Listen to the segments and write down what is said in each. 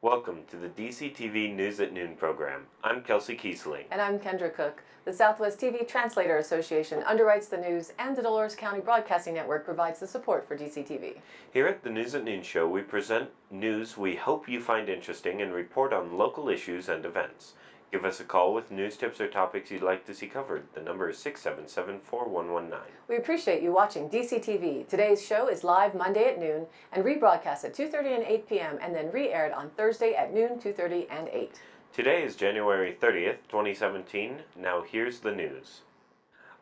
Welcome to the DCTV News at Noon program. I'm Kelsey Kiesling. And I'm Kendra Cook. The Southwest TV Translator Association underwrites the news, and the Dolores County Broadcasting Network provides the support for DCTV. Here at the News at Noon show, we present news we hope you find interesting and report on local issues and events. Give us a call with news tips or topics you'd like to see covered. The number is 677-4119. We appreciate you watching DCTV. Today's show is live Monday at noon and rebroadcast at 2:30 and 8 p.m. and then re-aired on Thursday at noon, 2:30 and 8. Today is January 30th, 2017. Now here's the news.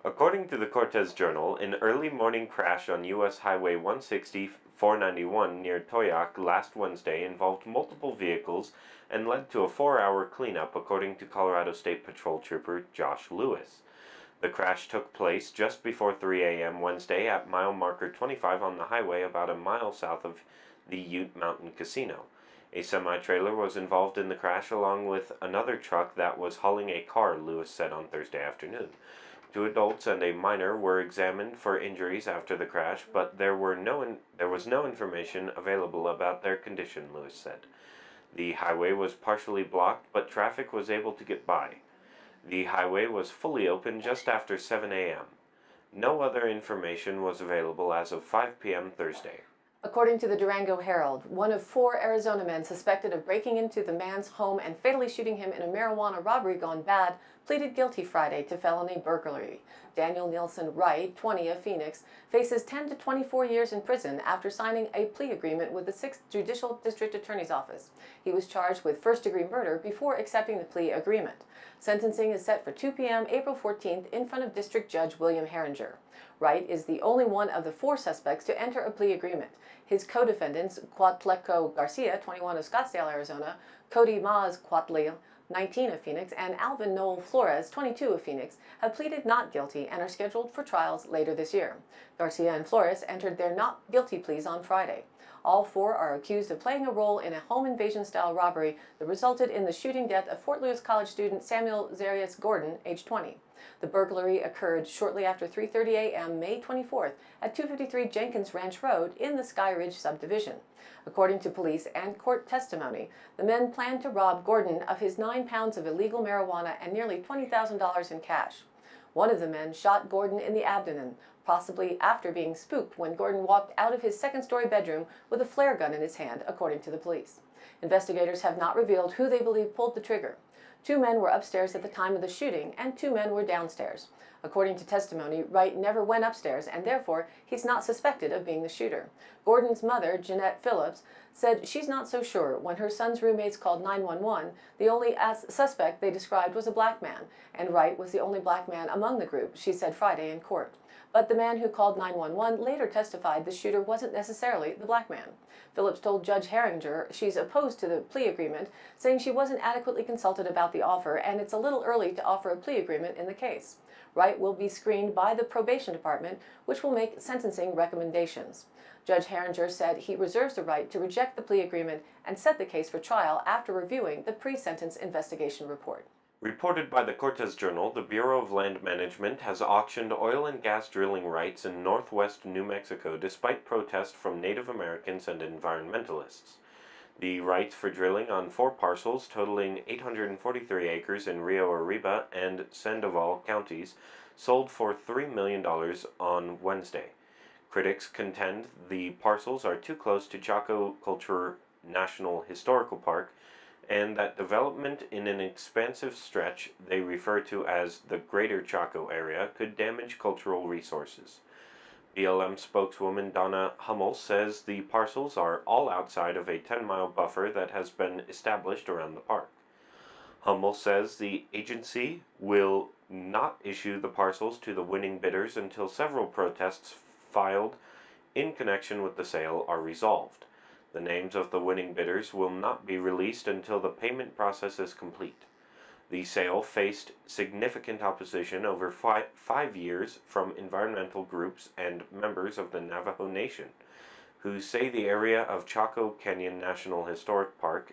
According to the Cortez Journal, an early morning crash on U.S. Highway 160-491 near Toyac last Wednesday involved multiple vehicles and led to a 4-hour cleanup, according to Colorado State Patrol Trooper Josh Lewis. The crash took place just before 3 a.m. Wednesday at mile marker 25 on the highway about a mile south of the Ute Mountain Casino. A semi-trailer was involved in the crash along with another truck that was hauling a car, Lewis said on Thursday afternoon. 2 adults and a minor were examined for injuries after the crash, but there was no information available about their condition, Lewis said. The highway was partially blocked, but traffic was able to get by. The highway was fully open just after 7 a.m. No other information was available as of 5 p.m. Thursday. According to the Durango Herald, one of 4 Arizona men suspected of breaking into the man's home and fatally shooting him in a marijuana robbery gone bad pleaded guilty Friday to felony burglary. Daniel Nielsen Wright, 20, of Phoenix, faces 10 to 24 years in prison after signing a plea agreement with the 6th Judicial District Attorney's Office. He was charged with first-degree murder before accepting the plea agreement. Sentencing is set for 2 p.m. April 14th in front of District Judge William Herringer. Wright is the only one of the 4 suspects to enter a plea agreement. His co-defendants, Cuatleco Garcia, 21, of Scottsdale, Arizona, Cody Maz Cuatlil, 19, of Phoenix, and Alvin Noel Flores, 22, of Phoenix, have pleaded not guilty and are scheduled for trials later this year. Garcia and Flores entered their not guilty pleas on Friday. All 4 are accused of playing a role in a home invasion-style robbery that resulted in the shooting death of Fort Lewis College student Samuel Zarius Gordon, age 20. The burglary occurred shortly after 3:30 a.m. May 24th at 253 Jenkins Ranch Road in the Sky Ridge subdivision. According to police and court testimony, the men planned to rob Gordon of his 9 pounds of illegal marijuana and nearly $20,000 in cash. One of the men shot Gordon in the abdomen, possibly after being spooked when Gordon walked out of his second-story bedroom with a flare gun in his hand, according to the police. Investigators have not revealed who they believe pulled the trigger. 2 men were upstairs at the time of the shooting, and 2 men were downstairs. According to testimony, Wright never went upstairs, and therefore he's not suspected of being the shooter. Gordon's mother, Jeanette Phillips, said she's not so sure. When her son's roommates called 911, the only suspect they described was a black man, and Wright was the only black man among the group, she said Friday in court. But the man who called 911 later testified the shooter wasn't necessarily the black man. Phillips told Judge Herringer she's opposed to the plea agreement, saying she wasn't adequately consulted about the offer and it's a little early to offer a plea agreement in the case. Wright will be screened by the probation department, which will make sentencing recommendations. Judge Herringer said he reserves the right to reject the plea agreement and set the case for trial after reviewing the pre-sentence investigation report. Reported by the Cortez Journal, the Bureau of Land Management has auctioned oil and gas drilling rights in northwest New Mexico despite protest from Native Americans and environmentalists. The rights for drilling on 4 parcels totaling 843 acres in Rio Arriba and Sandoval counties sold for $3 million on Wednesday. Critics contend the parcels are too close to Chaco Culture National Historical Park and that development in an expansive stretch they refer to as the Greater Chaco area could damage cultural resources. BLM spokeswoman Donna Hummel says the parcels are all outside of a 10-mile buffer that has been established around the park. Hummel says the agency will not issue the parcels to the winning bidders until several protests filed in connection with the sale are resolved. The names of the winning bidders will not be released until the payment process is complete. The sale faced significant opposition over 5 years from environmental groups and members of the Navajo Nation, who say the area of Chaco Canyon National Historic Park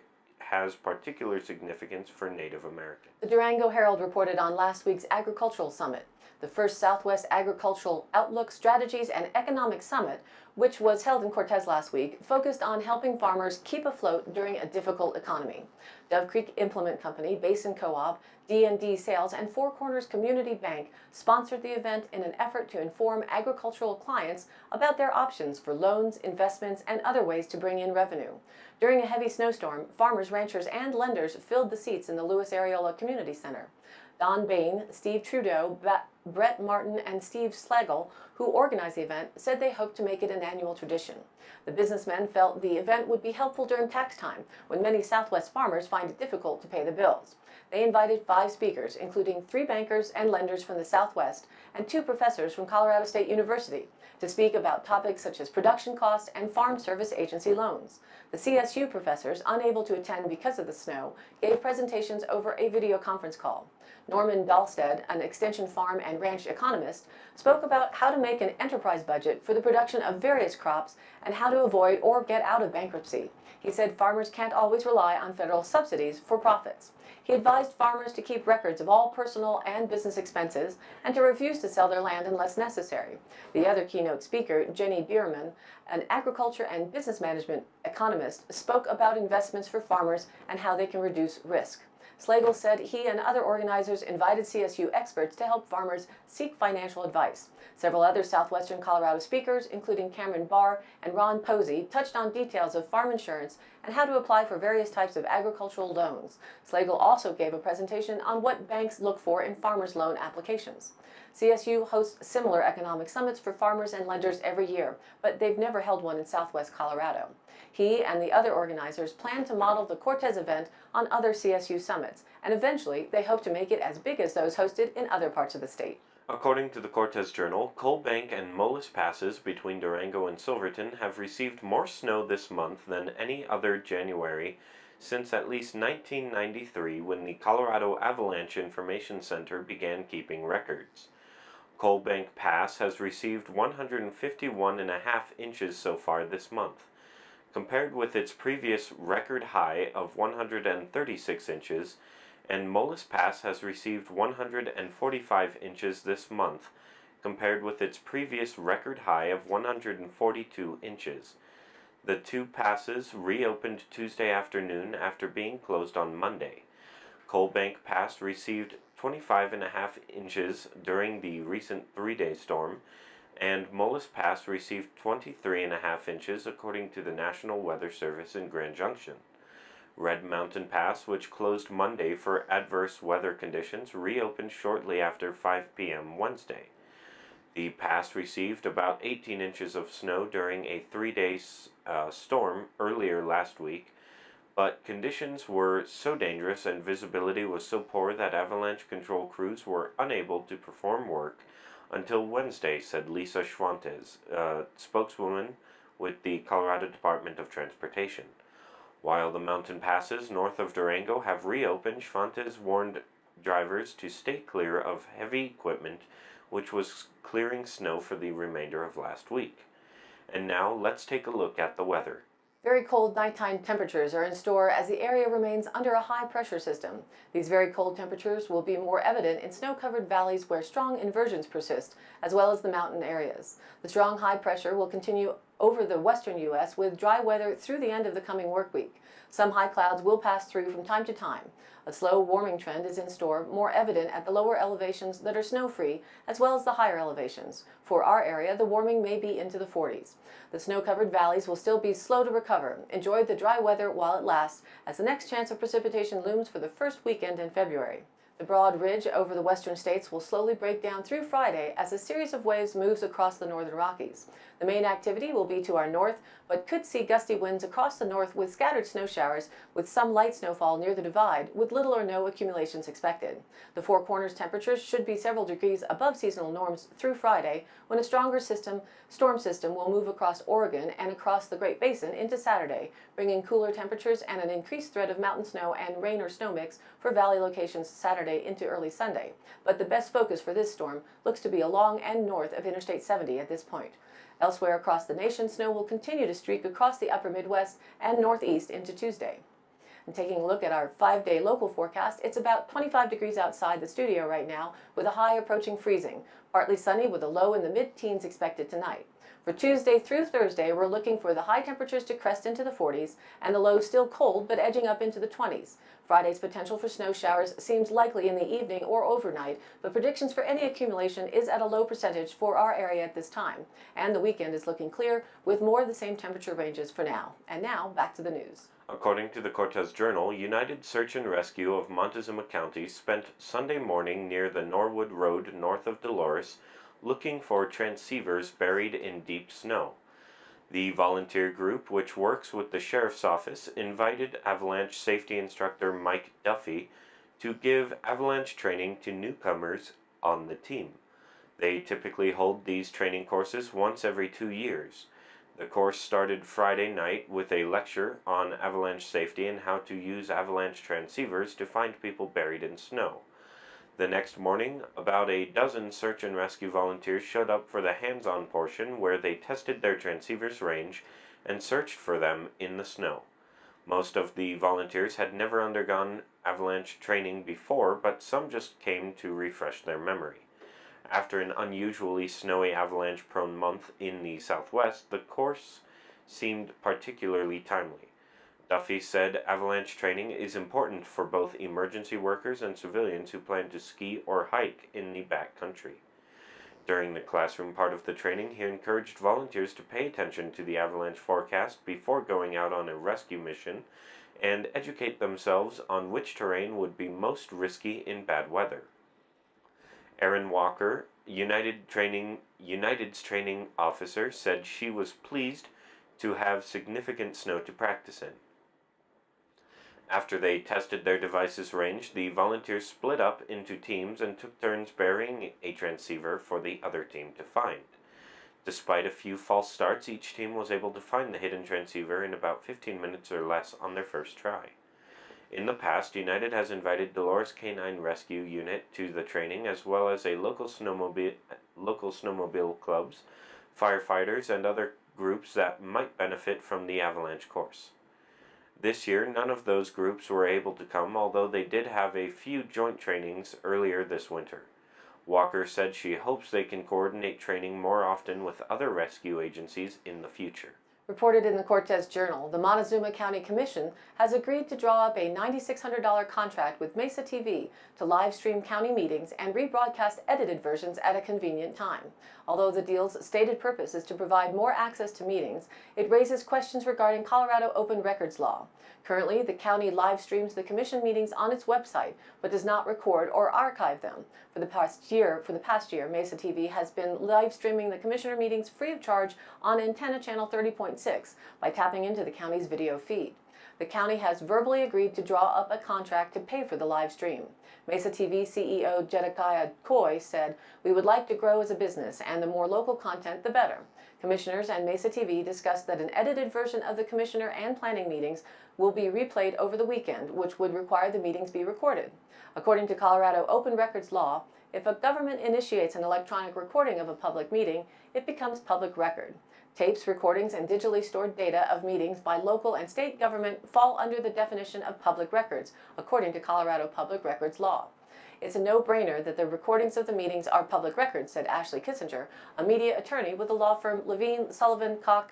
has particular significance for Native Americans. The Durango Herald reported on last week's Agricultural Summit. The first Southwest Agricultural Outlook, Strategies, and Economic Summit, which was held in Cortez last week, focused on helping farmers keep afloat during a difficult economy. Dove Creek Implement Company, Basin Co-op, D&D Sales, and Four Corners Community Bank sponsored the event in an effort to inform agricultural clients about their options for loans, investments, and other ways to bring in revenue. During a heavy snowstorm, farmers, ranchers, and lenders filled the seats in the Louis Areola Community Center. Don Bain, Steve Trudeau, Brett Martin, and Steve Slagle, who organized the event, said they hoped to make it an annual tradition. The businessmen felt the event would be helpful during tax time, when many Southwest farmers find it difficult to pay the bills. They invited 5 speakers, including 3 bankers and lenders from the Southwest and 2 professors from Colorado State University, to speak about topics such as production costs and Farm Service Agency loans. The CSU professors, unable to attend because of the snow, gave presentations over a video conference call. Norman Dahlstead, an extension farm and ranch economist, spoke about how to make an enterprise budget for the production of various crops and how to avoid or get out of bankruptcy. He said farmers can't always rely on federal subsidies for profits. He advised farmers to keep records of all personal and business expenses and to refuse to sell their land unless necessary. The other keynote speaker, Jenny Bierman, an agriculture and business management economist, spoke about investments for farmers and how they can reduce risk. Slagle said he and other organizers invited CSU experts to help farmers seek financial advice. Several other Southwestern Colorado speakers, including Cameron Barr and Ron Posey, touched on details of farm insurance and how to apply for various types of agricultural loans. Slagle also gave a presentation on what banks look for in farmers' loan applications. CSU hosts similar economic summits for farmers and lenders every year, but they've never held one in Southwest Colorado. He and the other organizers plan to model the Cortez event on other CSU summits, and eventually they hope to make it as big as those hosted in other parts of the state. According to the Cortez Journal, Coal Bank and Mullis passes between Durango and Silverton have received more snow this month than any other January since at least 1993, when the Colorado Avalanche Information Center began keeping records. Coal Bank Pass has received 151.5 inches so far this month, compared with its previous record high of 136 inches, and Mullis Pass has received 145 inches this month, compared with its previous record high of 142 inches. The 2 passes reopened Tuesday afternoon after being closed on Monday. Coal Bank Pass received 25.5 inches during the recent 3-day storm, and Mullis Pass received 23.5 inches according to the National Weather Service in Grand Junction. Red Mountain Pass, which closed Monday for adverse weather conditions, reopened shortly after 5 p.m. Wednesday. The pass received about 18 inches of snow during a 3-day storm earlier last week, but conditions were so dangerous and visibility was so poor that avalanche control crews were unable to perform work until Wednesday, said Lisa Schwantes, spokeswoman with the Colorado Department of Transportation. While the mountain passes north of Durango have reopened, Schwantes warned drivers to stay clear of heavy equipment which was clearing snow for the remainder of last week. And now let's take a look at the weather. Very cold nighttime temperatures are in store as the area remains under a high pressure system. These very cold temperatures will be more evident in snow-covered valleys where strong inversions persist, as well as the mountain areas. The strong high pressure will continue over the western U.S. with dry weather through the end of the coming work week. Some high clouds will pass through from time to time. A slow warming trend is in store, more evident at the lower elevations that are snow-free, as well as the higher elevations. For our area, the warming may be into the 40s. The snow-covered valleys will still be slow to recover. Enjoy the dry weather while it lasts, as the next chance of precipitation looms for the first weekend in February. The broad ridge over the western states will slowly break down through Friday as a series of waves moves across the northern Rockies. The main activity will be to our north, but could see gusty winds across the north with scattered snow showers, with some light snowfall near the divide, with little or no accumulations expected. The Four Corners temperatures should be several degrees above seasonal norms through Friday, when a stronger storm system will move across Oregon and across the Great Basin into Saturday, bringing cooler temperatures and an increased threat of mountain snow and rain or snow mix for valley locations Saturday into early Sunday. But the best focus for this storm looks to be along and north of Interstate 70 at this point. Elsewhere across the nation, snow will continue to streak across the upper Midwest and Northeast into Tuesday. And taking a look at our 5-day local forecast, it's about 25 degrees outside the studio right now, with a high approaching freezing. Partly sunny with a low in the mid-teens expected tonight. For Tuesday through Thursday, we're looking for the high temperatures to crest into the 40s and the low still cold but edging up into the 20s. Friday's potential for snow showers seems likely in the evening or overnight, but predictions for any accumulation is at a low percentage for our area at this time. And the weekend is looking clear with more of the same temperature ranges for now. And now, back to the news. According to the Cortez Journal, United Search and Rescue of Montezuma County spent Sunday morning near the Norwood Road north of Dolores looking for transceivers buried in deep snow. The volunteer group, which works with the sheriff's office, invited avalanche safety instructor Mike Duffy to give avalanche training to newcomers on the team. They typically hold these training courses once every 2 years. The course started Friday night with a lecture on avalanche safety and how to use avalanche transceivers to find people buried in snow. The next morning, about a dozen search and rescue volunteers showed up for the hands-on portion where they tested their transceivers' range and searched for them in the snow. Most of the volunteers had never undergone avalanche training before, but some just came to refresh their memory. After an unusually snowy avalanche-prone month in the Southwest, the course seemed particularly timely. Duffy said avalanche training is important for both emergency workers and civilians who plan to ski or hike in the backcountry. During the classroom part of the training, he encouraged volunteers to pay attention to the avalanche forecast before going out on a rescue mission and educate themselves on which terrain would be most risky in bad weather. Erin Walker, United's training officer, said she was pleased to have significant snow to practice in. After they tested their devices' range, the volunteers split up into teams and took turns burying a transceiver for the other team to find. Despite a few false starts, each team was able to find the hidden transceiver in about 15 minutes or less on their first try. In the past, United has invited Dolores Canine Rescue Unit to the training, as well as a local snowmobile clubs, firefighters, and other groups that might benefit from the avalanche course. This year, none of those groups were able to come, although they did have a few joint trainings earlier this winter. Walker said she hopes they can coordinate training more often with other rescue agencies in the future. Reported in the Cortez Journal, the Montezuma County Commission has agreed to draw up a $9,600 contract with Mesa TV to live stream county meetings and rebroadcast edited versions at a convenient time. Although the deal's stated purpose is to provide more access to meetings, it raises questions regarding Colorado open records law. Currently, the county live streams the commission meetings on its website, but does not record or archive them. For the past year, Mesa TV has been live streaming the commissioner meetings free of charge on antenna channel 30.6 by tapping into the county's video feed. The county has verbally agreed to draw up a contract to pay for the live stream. Mesa TV CEO Jedediah Coy said, "We would like to grow as a business, and the more local content, the better." Commissioners and Mesa TV discussed that an edited version of the commissioner and planning meetings will be replayed over the weekend, which would require the meetings be recorded. According to Colorado open records law, if a government initiates an electronic recording of a public meeting, it becomes public record. Tapes, recordings, and digitally stored data of meetings by local and state government fall under the definition of public records, according to Colorado public records law. "It's a no-brainer that the recordings of the meetings are public records," said Ashley Kissinger, a media attorney with the law firm Levine, Sullivan, Koch,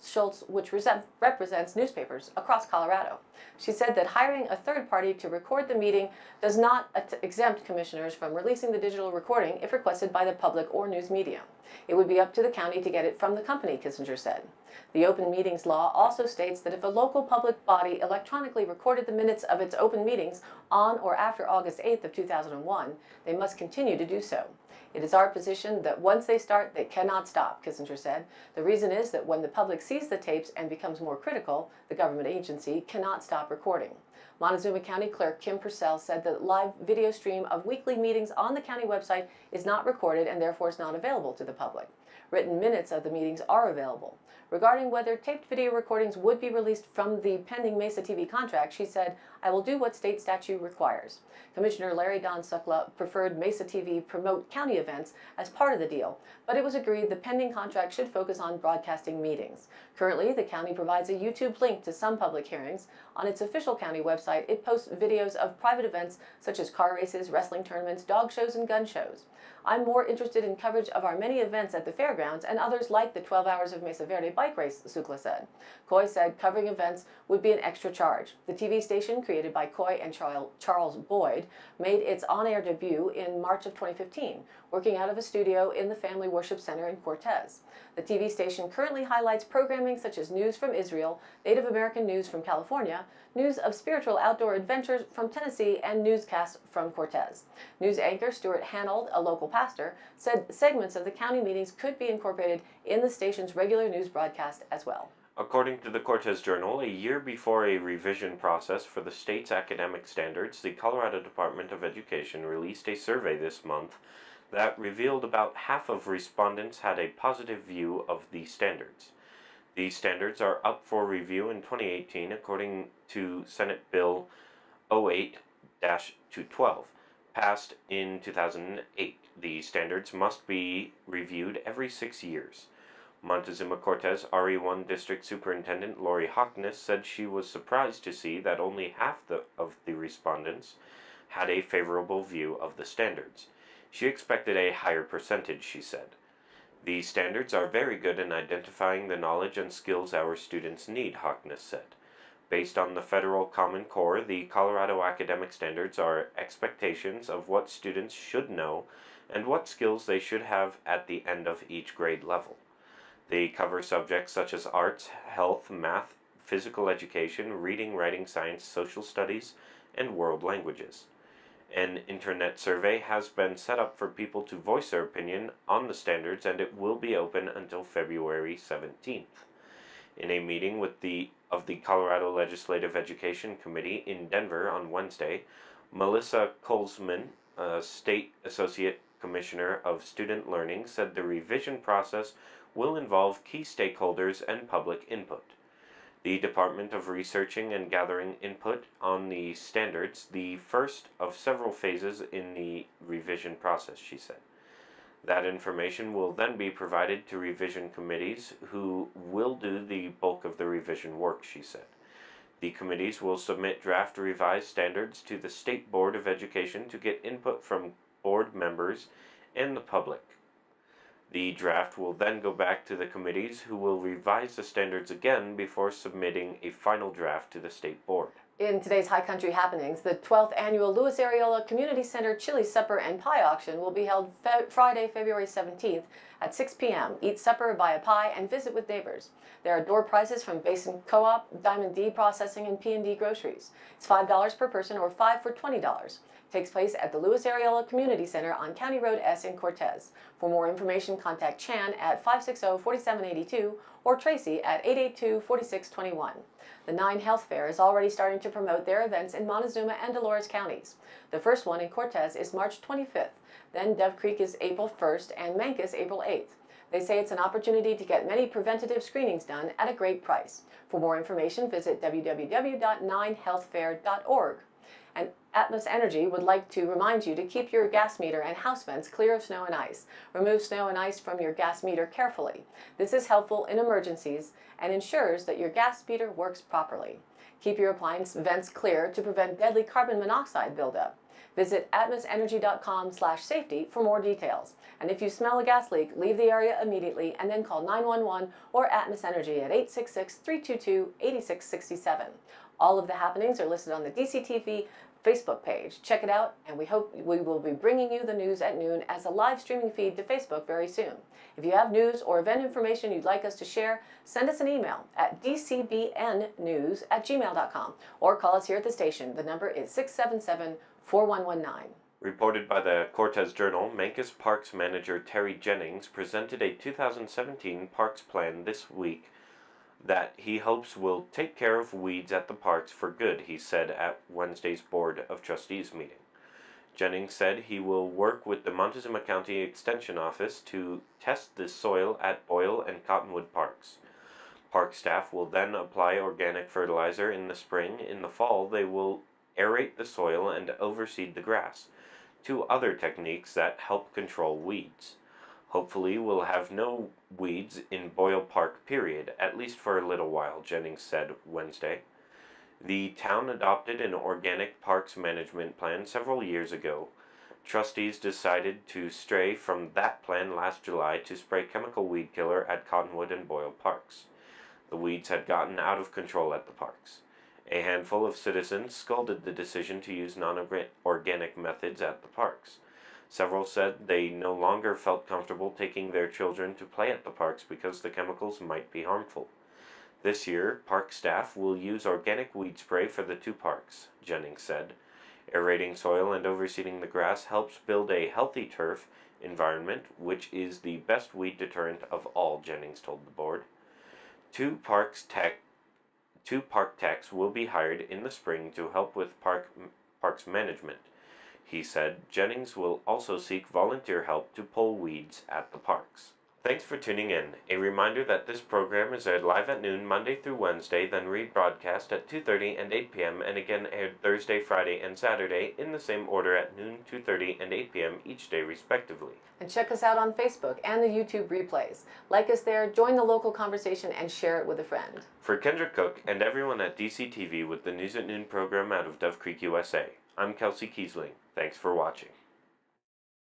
Schultz, which represents newspapers across Colorado. She said that hiring a third party to record the meeting does not exempt commissioners from releasing the digital recording if requested by the public or news media. It would be up to the county to get it from the company, Kissinger said. The open meetings law also states that if a local public body electronically recorded the minutes of its open meetings on or after August 8th of 2001, they must continue to do so. "It is our position that once they start, they cannot stop," Kissinger said. "The reason is that when the public sees the tapes and becomes more critical, the government agency cannot stop recording." Montezuma County Clerk Kim Purcell said that live video stream of weekly meetings on the county website is not recorded and therefore is not available to the public. Written minutes of the meetings are available. Regarding whether taped video recordings would be released from the pending Mesa TV contract, she said, "I will do what state statute requires." Commissioner Larry Don Sukla preferred Mesa TV promote county events as part of the deal, but it was agreed the pending contract should focus on broadcasting meetings. Currently, the county provides a YouTube link to some public hearings. On its official county website, it posts videos of private events such as car races, wrestling tournaments, dog shows, and gun shows. "I'm more interested in coverage of our many events at the fairgrounds and others like the 12 Hours of Mesa Verde bike race," Sukla said. Coy said covering events would be an extra charge. The TV station, created by Coy and Charles Boyd, made its on-air debut in March of 2015, working out of a studio in the Family Worship Center in Cortez. The TV station currently highlights programming such as news from Israel, Native American news from California, news of spiritual outdoor adventures from Tennessee, and newscasts from Cortez. News anchor Stuart Hanold, a local pastor, said segments of the county meetings could be incorporated in the station's regular news broadcast as well. According to the Cortez Journal, a year before a revision process for the state's academic standards, the Colorado Department of Education released a survey this month that revealed about half of respondents had a positive view of the standards. These standards are up for review in 2018 according to Senate Bill 08-212, passed in 2008. The standards must be reviewed every 6 years. Montezuma-Cortez RE1 District Superintendent Lori Hockness said she was surprised to see that only half of the respondents had a favorable view of the standards. She expected a higher percentage, she said. "These standards are very good in identifying the knowledge and skills our students need," Hockness said. Based on the federal Common Core, the Colorado academic standards are expectations of what students should know and what skills they should have at the end of each grade level. They cover subjects such as arts, health, math, physical education, reading, writing, science, social studies, and world languages. An internet survey has been set up for people to voice their opinion on the standards, and it will be open until February 17th. In a meeting of the Colorado Legislative Education Committee in Denver on Wednesday, Melissa Colesman, a State Associate Commissioner of Student Learning, said the revision process will involve key stakeholders and public input. The Department of Researching and Gathering Input on the standards, the first of several phases in the revision process, she said. That information will then be provided to revision committees who will do the bulk of the revision work, she said. The committees will submit draft revised standards to the State Board of Education to get input from board members and the public. The draft will then go back to the committees who will revise the standards again before submitting a final draft to the state board. In today's High Country happenings, the 12th annual Louis Areola Community Center Chili Supper and Pie Auction will be held Friday, February 17th at 6 p.m. Eat supper, buy a pie, and visit with neighbors. There are door prizes from Basin Co-op, Diamond D Processing, and P&D Groceries. It's $5 per person or $5 for $20. Takes place at the Louis Areola Community Center on County Road S in Cortez. For more information, contact Chan at 560-4782 or Tracy at 882-4621. The 9 Health Fair is already starting to promote their events in Montezuma and Dolores counties. The first one in Cortez is March 25th. Then Dove Creek is April 1st and Mancos April 8th. They say it's an opportunity to get many preventative screenings done at a great price. For more information, visit www.9healthfair.org. And Atmos Energy would like to remind you to keep your gas meter and house vents clear of snow and ice. Remove snow and ice from your gas meter carefully. This is helpful in emergencies and ensures that your gas meter works properly. Keep your appliance vents clear to prevent deadly carbon monoxide buildup. Visit atmosenergy.com/safety for more details. And if you smell a gas leak, leave the area immediately and then call 911 or Atmos Energy at 866-322-8667. All of the happenings are listed on the DCTV Facebook page. Check it out, and we hope we will be bringing you the news at noon as a live streaming feed to Facebook very soon. If you have news or event information you'd like us to share, send us an email at dcbnnews@gmail.com or call us here at the station. The number is 677-4119. Reported by the Cortez Journal, Mancos Parks manager Terry Jennings presented a 2017 parks plan this week that he hopes will take care of weeds at the parks for good, he said at Wednesday's Board of Trustees meeting. Jennings said he will work with the Montezuma County Extension Office to test the soil at Boyle and Cottonwood parks. Park staff will then apply organic fertilizer in the spring. In the fall, they will aerate the soil and overseed the grass, two other techniques that help control weeds. Hopefully, we'll have no weeds in Boyle Park, period, at least for a little while, Jennings said Wednesday. The town adopted an organic parks management plan several years ago. Trustees decided to stray from that plan last July to spray chemical weed killer at Cottonwood and Boyle parks. The weeds had gotten out of control at the parks. A handful of citizens scolded the decision to use non-organic methods at the parks. Several said they no longer felt comfortable taking their children to play at the parks because the chemicals might be harmful. This year, park staff will use organic weed spray for the two parks, Jennings said. Aerating soil and overseeding the grass helps build a healthy turf environment, which is the best weed deterrent of all, Jennings told the board. Two park techs will be hired in the spring to help with parks management. He said Jennings will also seek volunteer help to pull weeds at the parks. Thanks for tuning in. A reminder that this program is aired live at noon Monday through Wednesday, then rebroadcast at 2:30 and 8 p.m., and again aired Thursday, Friday, and Saturday in the same order at noon, 2:30, and 8 p.m. each day respectively. And check us out on Facebook and the YouTube replays. Like us there, join the local conversation, and share it with a friend. For Kendra Cook and everyone at DCTV with the News at Noon program out of Dove Creek, USA, I'm Kelsey Kiesling. Thanks for watching.